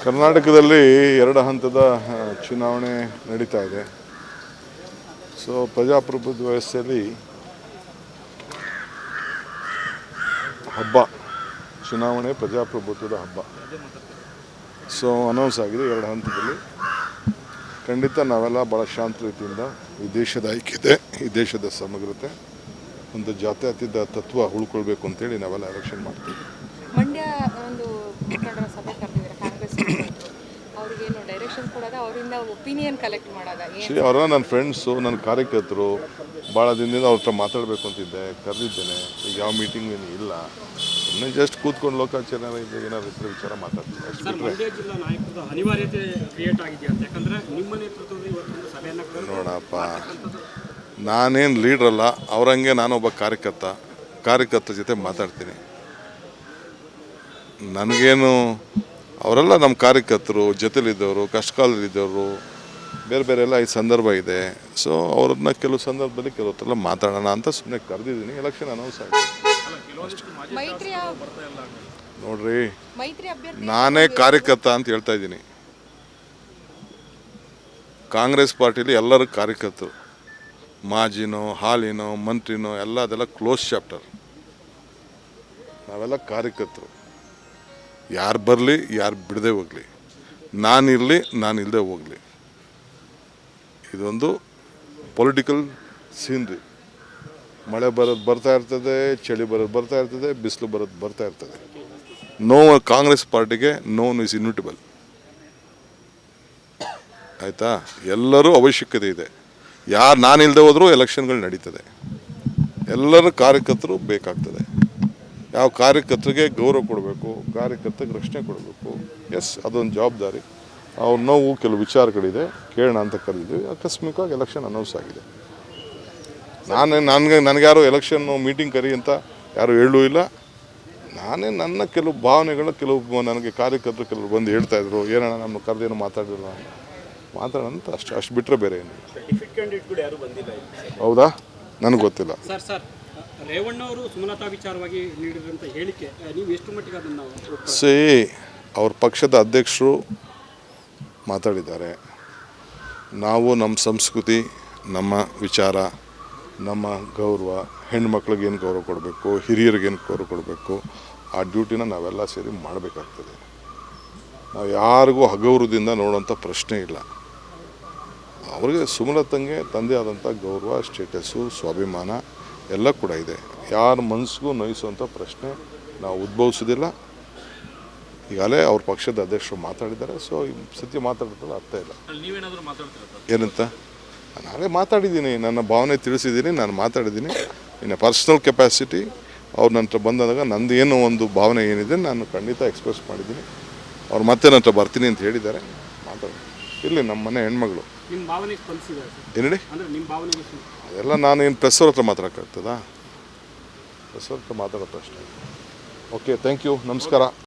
ಕರ್ನಾಟಕದಲ್ಲಿ ಎರಡು ಹಂತದ ಚುನಾವಣೆ ನಡೀತಾ ಇದೆ. ಸೊ ಪ್ರಜಾಪ್ರಭುತ್ವ ವ್ಯವಸ್ಥೆಯಲ್ಲಿ ಹಬ್ಬ, ಚುನಾವಣೆ ಪ್ರಜಾಪ್ರಭುತ್ವದ ಹಬ್ಬ. ಸೊ ಅನೌನ್ಸ್ ಆಗಿದೆ ಎರಡು ಹಂತದಲ್ಲಿ. ಖಂಡಿತ ನಾವೆಲ್ಲ ಭಾಳ ಶಾಂತ ರೀತಿಯಿಂದ ಈ ದೇಶದ ಐಕ್ಯತೆ, ಈ ದೇಶದ ಸಮಗ್ರತೆ, ಒಂದು ಜಾತ್ಯತೀತ ತತ್ವ ಉಳ್ಕೊಳ್ಬೇಕು ಅಂತೇಳಿ ನಾವೆಲ್ಲ ಎಲೆಕ್ಷನ್ ಮಾಡ್ತೀವಿ. ಮಂಡ್ಯ ಒಂದು ಮುಖಂಡರ ಸಭೆ ಕರೆದಿದ್ದಾರೆ ಕಾಂಗ್ರೆಸ್ ಅವ್ರಿಗೇನು ಡೈರೆಕ್ಷನ್ ಕೊಡೋದ, ಅವರಿಂದ ಒಪಿನಿಯನ್ ಕಲೆಕ್ಟ್ ಮಾಡೋದ? ಅವರ ನನ್ನ ಫ್ರೆಂಡ್ಸು, ನನ್ನ ಕಾರ್ಯಕರ್ತರು, ಭಾಳ ದಿನದಿಂದ ಅವ್ರ ಹತ್ರ ಮಾತಾಡಬೇಕು ಅಂತಿದ್ದೆ, ಕರೆದಿದ್ದೇನೆ. ಈಗ ಯಾವ ಮೀಟಿಂಗ್ ಏನು ಇಲ್ಲ, ಸುಮ್ಮನೆ ಜಸ್ಟ್ ಕೂತ್ಕೊಂಡು ಲೋಕಾಚಾರ ಇದೆ, ಏನಾದ್ರು ಇದ್ರೆ ವಿಚಾರ ಮಾತಾಡ್ತೀನಿ ಅಷ್ಟು ಬಿಟ್ಟರೆ. ಮಂಡ್ಯ ಜಿಲ್ಲಾ ನಾಯಕರ ಅನಿವಾರ್ಯತೆ ಕ್ರಿಯೇಟ್ ಆಗಿದೆ ಅಂತ, ಯಾಕಂದರೆ ನಿಮ್ಮ ನೇತೃತ್ವದಲ್ಲಿ ಇವತ್ತು ಸಭೆಯನ್ನು ನೋಡಪ್ಪ, ನಾನೇನು ಲೀಡ್ರಲ್ಲ, ಅವರಂಗೆ ನಾನೊಬ್ಬ ಕಾರ್ಯಕರ್ತ ಜೊತೆ ಮಾತಾಡ್ತೀನಿ. ನನಗೇನು, ಅವರೆಲ್ಲ ನಮ್ಮ ಕಾರ್ಯಕರ್ತರು, ಜೊತೆಲಿದ್ದವರು, ಕಷ್ಟಕಾಲದಲ್ಲಿದ್ದವರು, ಬೇರೆ ಬೇರೆ ಎಲ್ಲ ಈ ಸಂದರ್ಭ ಇದೆ. ಸೊ ಅವ್ರನ್ನ ಕೆಲವು ಸಂದರ್ಭದಲ್ಲಿ ಕೆಲವತ್ತೆಲ್ಲ ಮಾತಾಡೋಣ ಅಂತ ಸುಮ್ಮನೆ ಕರೆದಿದ್ದೀನಿ. ಎಲೆಕ್ಷನ್ ಅನೌನ್ಸ್ ಆಗಿದೆ. ನೋಡ್ರಿ, ನಾನೇ ಕಾರ್ಯಕರ್ತ ಅಂತ ಹೇಳ್ತಾ ಇದ್ದೀನಿ. ಕಾಂಗ್ರೆಸ್ ಪಾರ್ಟಿಲಿ ಎಲ್ಲರೂ ಕಾರ್ಯಕರ್ತರು, ಮಾಜಿನೋ, ಹಾಲಿನೋ, ಮಂತ್ರಿನೋ ಎಲ್ಲ ಅದೆಲ್ಲ ಕ್ಲೋಸ್ ಚಾಪ್ಟರ್. ನಾವೆಲ್ಲ ಕಾರ್ಯಕರ್ತರು. ಯಾರು ಬರಲಿ, ಯಾರು ಬಿಡದೆ ಹೋಗಲಿ, ನಾನಿರಲಿ, ನಾನು ಇಲ್ಲದೆ ಹೋಗಲಿ, ಇದೊಂದು ಪೊಲಿಟಿಕಲ್ ಸೀನ್ರಿ. ಮಳೆ ಬರೋದು ಬರ್ತಾ ಇರ್ತದೆ, ಚಳಿ ಬರೋದು ಬರ್ತಾ ಇರ್ತದೆ, ಬಿಸಿಲು ಬರೋದು ಬರ್ತಾ ಇರ್ತದೆ. ನೋ, ಕಾಂಗ್ರೆಸ್ ಪಾರ್ಟಿಗೆ ನೋನ್ ಇಸ್ ಇನ್ವಿಟಬಲ್. ಆಯಿತಾ? ಎಲ್ಲರೂ ಅವಶ್ಯಕತೆ ಇದೆ. ಯಾರು ನಾನಿಲ್ಲದೆ ಹೋದರೂ ಎಲೆಕ್ಷನ್ಗಳು ನಡೀತದೆ. ಎಲ್ಲರೂ ಕಾರ್ಯಕರ್ತರು ಬೇಕಾಗ್ತದೆ. ಯಾವ ಕಾರ್ಯಕರ್ತರಿಗೆ ಗೌರವ ಕೊಡಬೇಕು, ಕಾರ್ಯಕರ್ತರಿಗೆ ರಕ್ಷಣೆ ಕೊಡಬೇಕು. ಎಸ್, ಅದೊಂದು ಜವಾಬ್ದಾರಿ. ಅವ್ರ ನೋವು ಕೆಲವು ವಿಚಾರಗಳಿದೆ, ಕೇಳೋಣ ಅಂತ ಕರೆದಿದ್ವಿ. ಆಕಸ್ಮಿಕವಾಗಿ ಎಲೆಕ್ಷನ್ ಅನೌನ್ಸ್ ಆಗಿದೆ. ನನಗೆ ಯಾರು ಎಲೆಕ್ಷನ್ ಮೀಟಿಂಗ್ ಕರಿ ಅಂತ ಯಾರು ಹೇಳೂ ಇಲ್ಲ. ನಾನೇ ನನ್ನ ಕೆಲವು ಭಾವನೆಗಳು, ಕೆಲವು ನನಗೆ ಕಾರ್ಯಕರ್ತರು ಕೆಲವರು ಬಂದು ಹೇಳ್ತಾಯಿದ್ರು, ಏನಣ್ಣ ನಮ್ಮ ಕರೆದೇನು ಮಾತಾಡಿಲ್ಲ, ಮಾತಾಡೋಣ ಅಂತ ಅಷ್ಟು ಬಿಟ್ಟರೆ ಬೇರೆ ಏನು. ಹೌದಾ? ನನಗೆ ಗೊತ್ತಿಲ್ಲ. ರೇವಣ್ಣ ಅವರು ಸುಮಲತಾ ವಿಚಾರವಾಗಿ ನೀಡಿದಂಥ ಹೇಳಿಕೆ ನೀವು ಎಷ್ಟು ಮಟ್ಟಿಗೆ ಅದನ್ನು ಅವ್ರ ಪಕ್ಷದ ಅಧ್ಯಕ್ಷರು ಮಾತಾಡಿದ್ದಾರೆ. ನಾವು ನಮ್ಮ ಸಂಸ್ಕೃತಿ, ನಮ್ಮ ವಿಚಾರ, ನಮ್ಮ ಗೌರವ, ಹೆಣ್ಮಕ್ಳಿಗೇನು ಗೌರವ ಕೊಡಬೇಕು, ಹಿರಿಯರಿಗೇನು ಗೌರವ ಕೊಡಬೇಕು, ಆ ಡ್ಯೂಟಿನ ನಾವೆಲ್ಲ ಸೇರಿ ಮಾಡಬೇಕಾಗ್ತದೆ. ನಾವು ಯಾರಿಗೂ ಹಗೌರವದಿಂದ ನೋಡೋಂಥ ಪ್ರಶ್ನೆ ಇಲ್ಲ. ಅವ್ರಿಗೆ ಸುಮಲತಂಗೆ ತಂದೆ ಆದಂಥ ಗೌರವ, ಸ್ಟೇಟಸ್ಸು, ಸ್ವಾಭಿಮಾನ ಎಲ್ಲ ಕೂಡ ಇದೆ. ಯಾರ ಮನಸ್ಸಿಗೂ ನೋಯಿಸುವಂಥ ಪ್ರಶ್ನೆ ನಾವು ಉದ್ಭವಿಸೋದಿಲ್ಲ. ಈಗಾಗಲೇ ಅವ್ರ ಪಕ್ಷದ ಅಧ್ಯಕ್ಷರು ಮಾತಾಡಿದ್ದಾರೆ. ಸೊ ಈ ಸತ್ಯ ಮಾತಾಡ್ತಲ್ಲ ಅರ್ಥ ಇಲ್ಲ. ಏನಂತ ನಾನೇ ಮಾತಾಡಿದ್ದೀನಿ, ನನ್ನ ಭಾವನೆ ತಿಳಿಸಿದ್ದೀನಿ, ನಾನು ಮಾತಾಡಿದ್ದೀನಿ. ಇನ್ನು ಪರ್ಸ್ನಲ್ ಕೆಪಾಸಿಟಿ ಅವ್ರು ನನ್ನ ಹತ್ರ ಬಂದಾಗ ನಂದು ಏನೋ ಒಂದು ಭಾವನೆ ಏನಿದೆ ನಾನು ಖಂಡಿತ ಎಕ್ಸ್ಪ್ರೆಸ್ ಮಾಡಿದ್ದೀನಿ. ಅವ್ರು ಮತ್ತೆ ನನ್ನ ಹತ್ರ ಬರ್ತೀನಿ ಅಂತ ಹೇಳಿದ್ದಾರೆ. ಮಾತಾಡಿ ಇಲ್ಲಿ ನಮ್ಮ ಮನೆ ಹೆಣ್ಮಗಳು ಏನು ಹೇಳಿ, ಅದೆಲ್ಲ ನಾನು ಏನು ಪ್ರೆಸ್ ಅವ್ರ ಹತ್ರ ಮಾತಾಡೋಕ್ಕಾಗ್ತದಾ? ಪ್ರೆಸ್ ಅವ್ರ ಹತ್ರ ಮಾತಾಡೋದು ಅಷ್ಟೇ. ಓಕೆ, ಥ್ಯಾಂಕ್ ಯು, ನಮಸ್ಕಾರ.